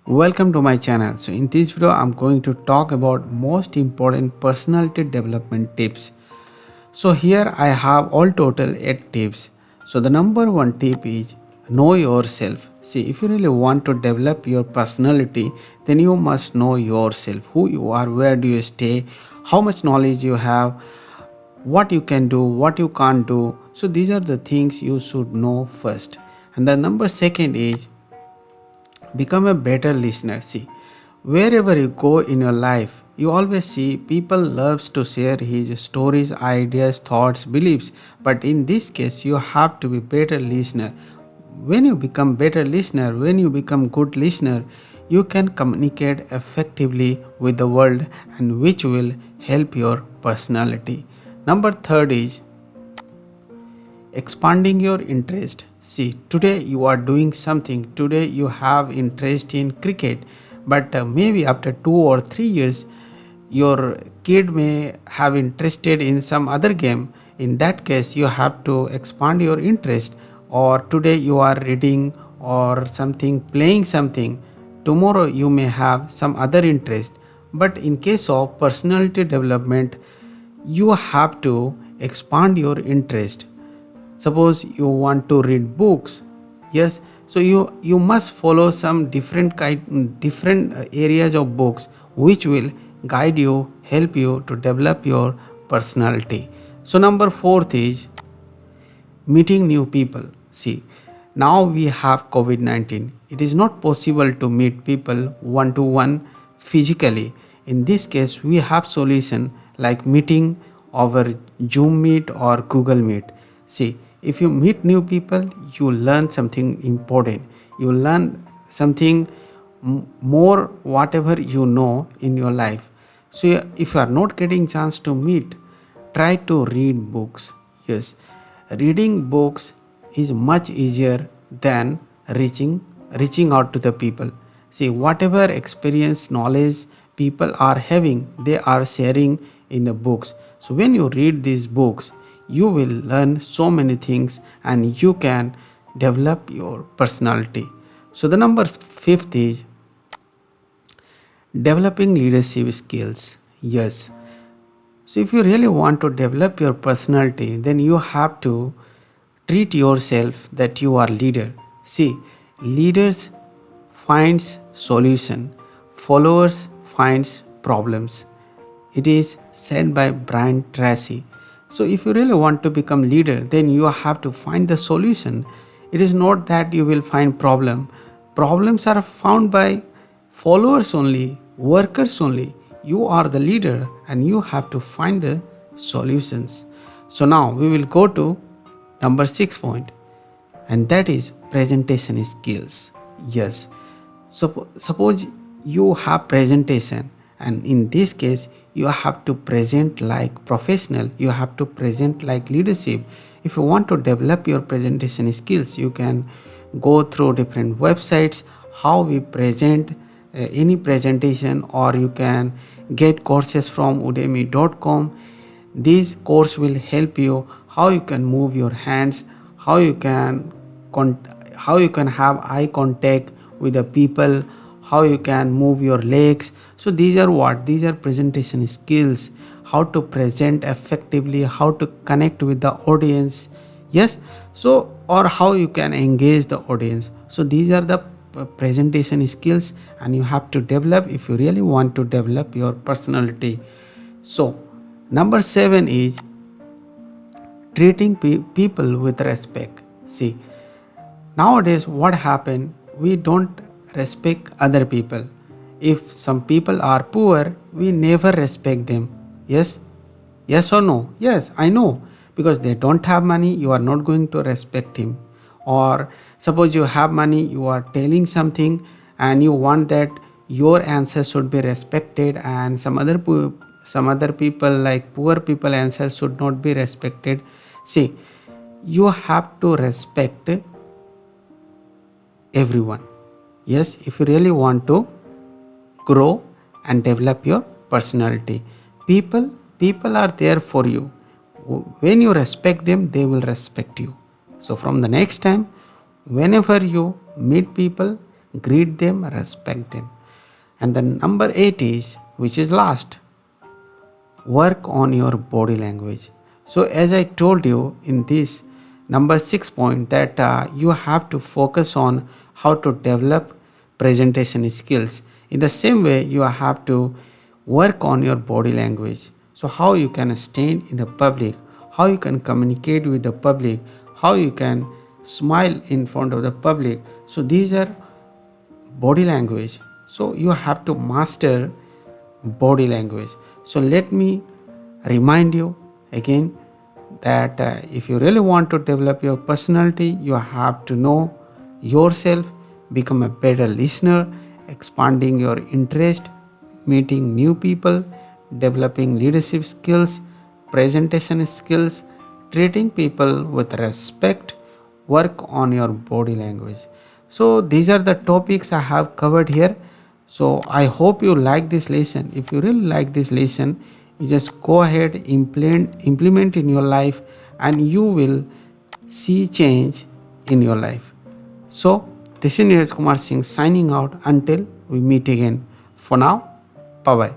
Welcome to my channel. So in this video I'm going to talk about most important personality development tips. So here I have all total 8 tips. So the number one tip is know yourself. See, if you really want to develop your personality, then you must know yourself, who you are, where do you stay, how much knowledge you have, what you can do, what you can't do. So these are the things you should know first. And the number second is become a better listener. See, wherever you go in your life, you always see people loves to share his stories, ideas, thoughts, beliefs. But in this case, you have to be better listener. When you become better listener, when you become good listener, you can communicate effectively with the world, and which will help your personality. Number third is expanding your interest. See, today you are doing something, today you have interest in cricket, but maybe after 2 or 3 years your kid may have interested in some other game. In that case you have to expand your interest. Or today you are reading or something, playing something, tomorrow you may have some other interest. But in case of personality development, you have to expand your interest. Suppose you want to read books, yes, so you must follow some different areas of books which will guide you, help you to develop your personality. So number fourth is meeting new people. See, now we have COVID-19. It is not possible to meet people one to one physically. In this case, we have solution like meeting over Zoom Meet or Google Meet. See, if you meet new people, you learn something important. You learn something more whatever you know in your life. So if you are not getting chance to meet, try to read books. Yes, reading books is much easier than reaching out to the people. See, whatever experience, knowledge people are having, they are sharing in the books. So when you read these books, you will learn so many things and you can develop your personality. So the number fifth is developing leadership skills. Yes, so if you really want to develop your personality, then you have to treat yourself that you are leader. See, leaders finds solution, followers finds problems. It is said by Brian Tracy. So if you really want to become leader, then you have to find the solution. It is not that you will find problem. Problems are found by followers only, workers only. You are the leader and you have to find the solutions. So now we will go to number 6 point, and that is presentation skills. Yes, so suppose you have presentation, and in this case you have to present like professional, you have to present like leadership. If you want to develop your presentation skills, you can go through different websites how we present any presentation, or you can get courses from udemy.com. This course will help you how you can move your hands, how you can how you can have eye contact with the people, how you can move your legs. So these are what? These are presentation skills, how to present effectively, how to connect with the audience. Yes, so or how you can engage the audience. So these are the presentation skills, and you have to develop if you really want to develop your personality. So number 7 is treating people with respect. See, nowadays what happened, we don't respect other people. If some people are poor, we never respect them. Yes, yes or no? Yes, I know, because they don't have money, you are not going to respect him. Or suppose you have money, you are telling something and you want that your answer should be respected, and some other people like poor people answer should not be respected. See, you have to respect everyone. Yes, if you really want to grow and develop your personality, people are there for you. When you respect them, they will respect you. So from the next time, whenever you meet people, greet them, respect them. And the number 8 is, which is last, work on your body language. So as I told you in this number 6 point that you have to focus on how to develop presentation skills. In the same way, you have to work on your body language. So how you can stand in the public, how you can communicate with the public, how you can smile in front of the public. So these are body language. So you have to master body language. So let me remind you again that if you really want to develop your personality, you have to know yourself, become a better listener, expanding your interest, meeting new people, developing leadership skills, presentation skills, treating people with respect, work on your body language. So these are the topics I have covered here. So I hope you like this lesson. If you really like this lesson, you just go ahead, implement in your life, and you will see change in your life. So this is Neeraj Kumar Singh signing out until we meet again. For now, bye bye.